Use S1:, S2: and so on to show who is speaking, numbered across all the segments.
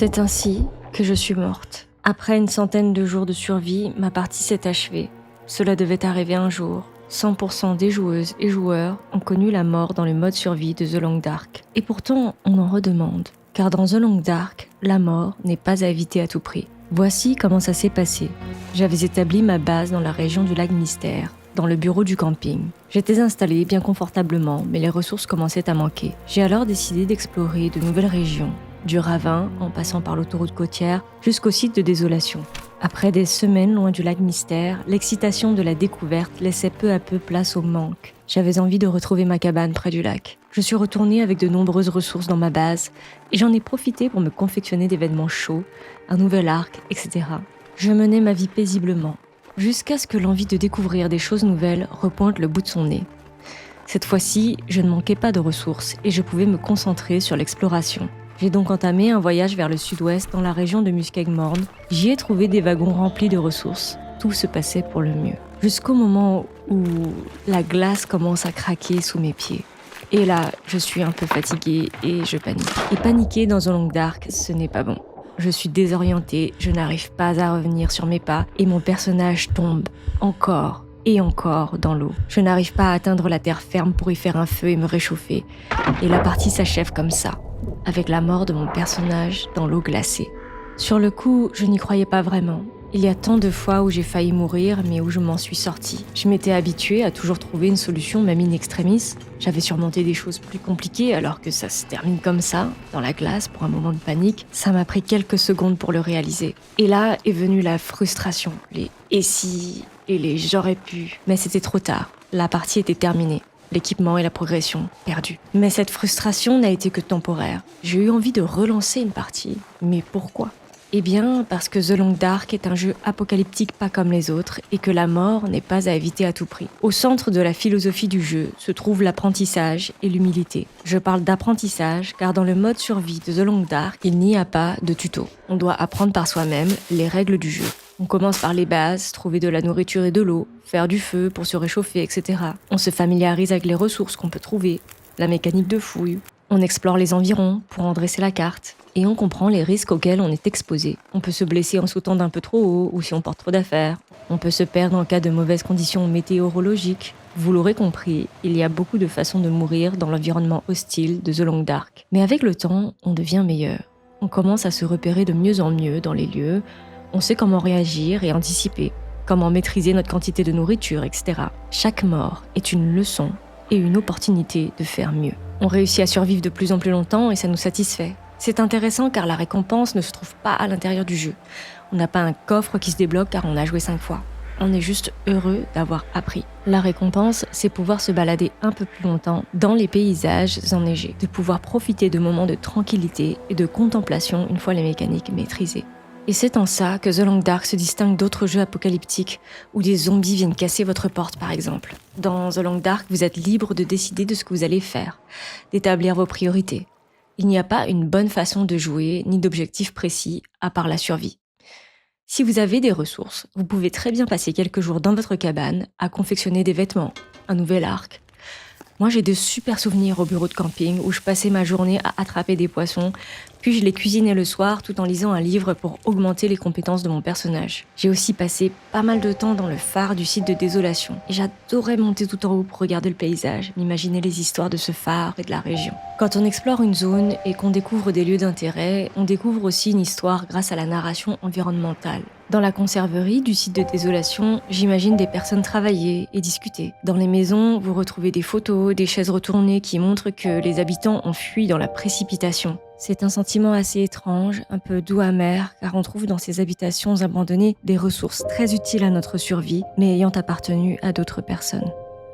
S1: C'est ainsi que je suis morte. Après une centaine de jours de survie, ma partie s'est achevée. Cela devait arriver un jour. 100% des joueuses et joueurs ont connu la mort dans le mode survie de The Long Dark. Et pourtant, on en redemande. Car dans The Long Dark, la mort n'est pas à éviter à tout prix. Voici comment ça s'est passé. J'avais établi ma base dans la région du lac Mystère, dans le bureau du camping. J'étais installée bien confortablement, mais les ressources commençaient à manquer. J'ai alors décidé d'explorer de nouvelles régions, du ravin en passant par l'autoroute côtière jusqu'au site de désolation. Après des semaines loin du lac Mystère, l'excitation de la découverte laissait peu à peu place au manque. J'avais envie de retrouver ma cabane près du lac. Je suis retournée avec de nombreuses ressources dans ma base et j'en ai profité pour me confectionner des vêtements chauds, un nouvel arc, etc. Je menais ma vie paisiblement, jusqu'à ce que l'envie de découvrir des choses nouvelles repointe le bout de son nez. Cette fois-ci, je ne manquais pas de ressources et je pouvais me concentrer sur l'exploration. J'ai donc entamé un voyage vers le sud-ouest dans la région de Muskegmorn. J'y ai trouvé des wagons remplis de ressources. Tout se passait pour le mieux. Jusqu'au moment où la glace commence à craquer sous mes pieds. Et là, je suis un peu fatiguée et je panique. Et paniquer dans The Long Dark, ce n'est pas bon. Je suis désorientée, je n'arrive pas à revenir sur mes pas et mon personnage tombe encore et encore dans l'eau. Je n'arrive pas à atteindre la terre ferme pour y faire un feu et me réchauffer. Et la partie s'achève comme ça, avec la mort de mon personnage dans l'eau glacée. Sur le coup, je n'y croyais pas vraiment. Il y a tant de fois où j'ai failli mourir, mais où je m'en suis sortie. Je m'étais habituée à toujours trouver une solution, même in extremis. J'avais surmonté des choses plus compliquées, alors que ça se termine comme ça, dans la glace, pour un moment de panique. Ça m'a pris quelques secondes pour le réaliser. Et là est venue la frustration, les « et si » et les « j'aurais pu ». Mais c'était trop tard. La partie était terminée. L'équipement et la progression perdus. Mais cette frustration n'a été que temporaire. J'ai eu envie de relancer une partie. Mais pourquoi ? Eh bien, parce que The Long Dark est un jeu apocalyptique pas comme les autres et que la mort n'est pas à éviter à tout prix. Au centre de la philosophie du jeu se trouve l'apprentissage et l'humilité. Je parle d'apprentissage car dans le mode survie de The Long Dark, il n'y a pas de tuto. On doit apprendre par soi-même les règles du jeu. On commence par les bases, trouver de la nourriture et de l'eau, faire du feu pour se réchauffer, etc. On se familiarise avec les ressources qu'on peut trouver, la mécanique de fouille. On explore les environs pour en dresser la carte. Et on comprend les risques auxquels on est exposé. On peut se blesser en sautant d'un peu trop haut ou si on porte trop d'affaires. On peut se perdre en cas de mauvaises conditions météorologiques. Vous l'aurez compris, il y a beaucoup de façons de mourir dans l'environnement hostile de The Long Dark. Mais avec le temps, on devient meilleur. On commence à se repérer de mieux en mieux dans les lieux. On sait comment réagir et anticiper, comment maîtriser notre quantité de nourriture, etc. Chaque mort est une leçon et une opportunité de faire mieux. On réussit à survivre de plus en plus longtemps et ça nous satisfait. C'est intéressant car la récompense ne se trouve pas à l'intérieur du jeu. On n'a pas un coffre qui se débloque car on a joué 5 fois. On est juste heureux d'avoir appris. La récompense, c'est pouvoir se balader un peu plus longtemps dans les paysages enneigés, de pouvoir profiter de moments de tranquillité et de contemplation une fois les mécaniques maîtrisées. Et c'est en ça que The Long Dark se distingue d'autres jeux apocalyptiques où des zombies viennent casser votre porte par exemple. Dans The Long Dark, vous êtes libre de décider de ce que vous allez faire, d'établir vos priorités. Il n'y a pas une bonne façon de jouer ni d'objectif précis à part la survie. Si vous avez des ressources, vous pouvez très bien passer quelques jours dans votre cabane à confectionner des vêtements, un nouvel arc. Moi, j'ai de super souvenirs au bureau de camping où je passais ma journée à attraper des poissons, puis je les cuisinais le soir tout en lisant un livre pour augmenter les compétences de mon personnage. J'ai aussi passé pas mal de temps dans le phare du site de désolation et j'adorais monter tout en haut pour regarder le paysage, m'imaginer les histoires de ce phare et de la région. Quand on explore une zone et qu'on découvre des lieux d'intérêt, on découvre aussi une histoire grâce à la narration environnementale. Dans la conserverie du site de désolation, j'imagine des personnes travailler et discuter. Dans les maisons, vous retrouvez des photos, des chaises retournées qui montrent que les habitants ont fui dans la précipitation. C'est un sentiment assez étrange, un peu doux amer, car on trouve dans ces habitations abandonnées des ressources très utiles à notre survie, mais ayant appartenu à d'autres personnes.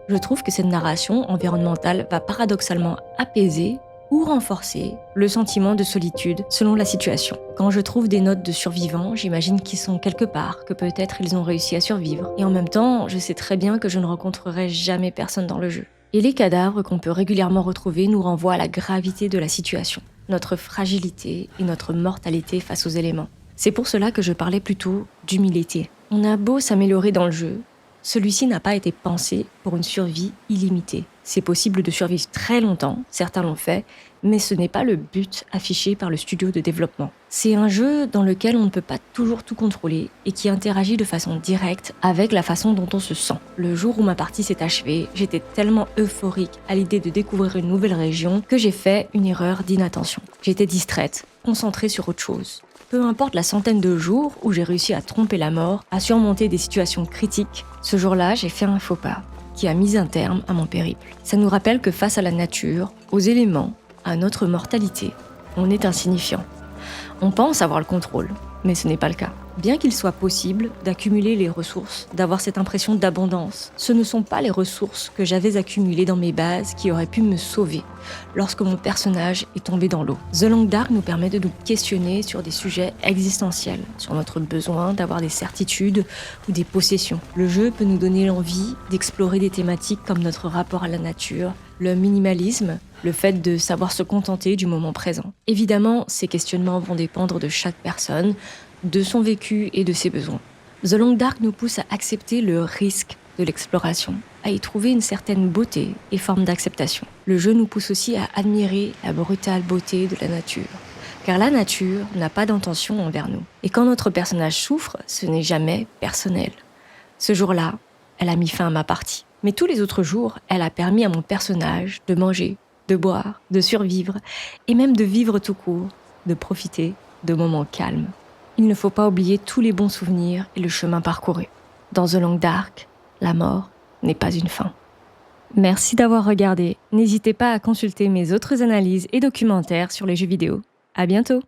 S1: Je trouve que cette narration environnementale va paradoxalement apaiser ou renforcer le sentiment de solitude selon la situation. Quand je trouve des notes de survivants, j'imagine qu'ils sont quelque part, que peut-être ils ont réussi à survivre. Et en même temps, je sais très bien que je ne rencontrerai jamais personne dans le jeu. Et les cadavres qu'on peut régulièrement retrouver nous renvoient à la gravité de la situation, notre fragilité et notre mortalité face aux éléments. C'est pour cela que je parlais plutôt d'humilité. On a beau s'améliorer dans le jeu, celui-ci n'a pas été pensé pour une survie illimitée. C'est possible de survivre très longtemps, certains l'ont fait, mais ce n'est pas le but affiché par le studio de développement. C'est un jeu dans lequel on ne peut pas toujours tout contrôler et qui interagit de façon directe avec la façon dont on se sent. Le jour où ma partie s'est achevée, j'étais tellement euphorique à l'idée de découvrir une nouvelle région que j'ai fait une erreur d'inattention. J'étais distraite, concentrée sur autre chose. Peu importe la centaine de jours où j'ai réussi à tromper la mort, à surmonter des situations critiques, ce jour-là, j'ai fait un faux pas qui a mis un terme à mon périple. Ça nous rappelle que face à la nature, aux éléments, à notre mortalité, on est insignifiant. On pense avoir le contrôle, mais ce n'est pas le cas. Bien qu'il soit possible d'accumuler les ressources, d'avoir cette impression d'abondance, ce ne sont pas les ressources que j'avais accumulées dans mes bases qui auraient pu me sauver lorsque mon personnage est tombé dans l'eau. The Long Dark nous permet de nous questionner sur des sujets existentiels, sur notre besoin d'avoir des certitudes ou des possessions. Le jeu peut nous donner l'envie d'explorer des thématiques comme notre rapport à la nature, le minimalisme, le fait de savoir se contenter du moment présent. Évidemment, ces questionnements vont dépendre de chaque personne, de son vécu et de ses besoins. The Long Dark nous pousse à accepter le risque de l'exploration, à y trouver une certaine beauté et forme d'acceptation. Le jeu nous pousse aussi à admirer la brutale beauté de la nature, car la nature n'a pas d'intention envers nous. Et quand notre personnage souffre, ce n'est jamais personnel. Ce jour-là, elle a mis fin à ma partie. Mais tous les autres jours, elle a permis à mon personnage de manger, de boire, de survivre, et même de vivre tout court, de profiter de moments calmes. Il ne faut pas oublier tous les bons souvenirs et le chemin parcouru. Dans The Long Dark, la mort n'est pas une fin. Merci d'avoir regardé. N'hésitez pas à consulter mes autres analyses et documentaires sur les jeux vidéo. À bientôt!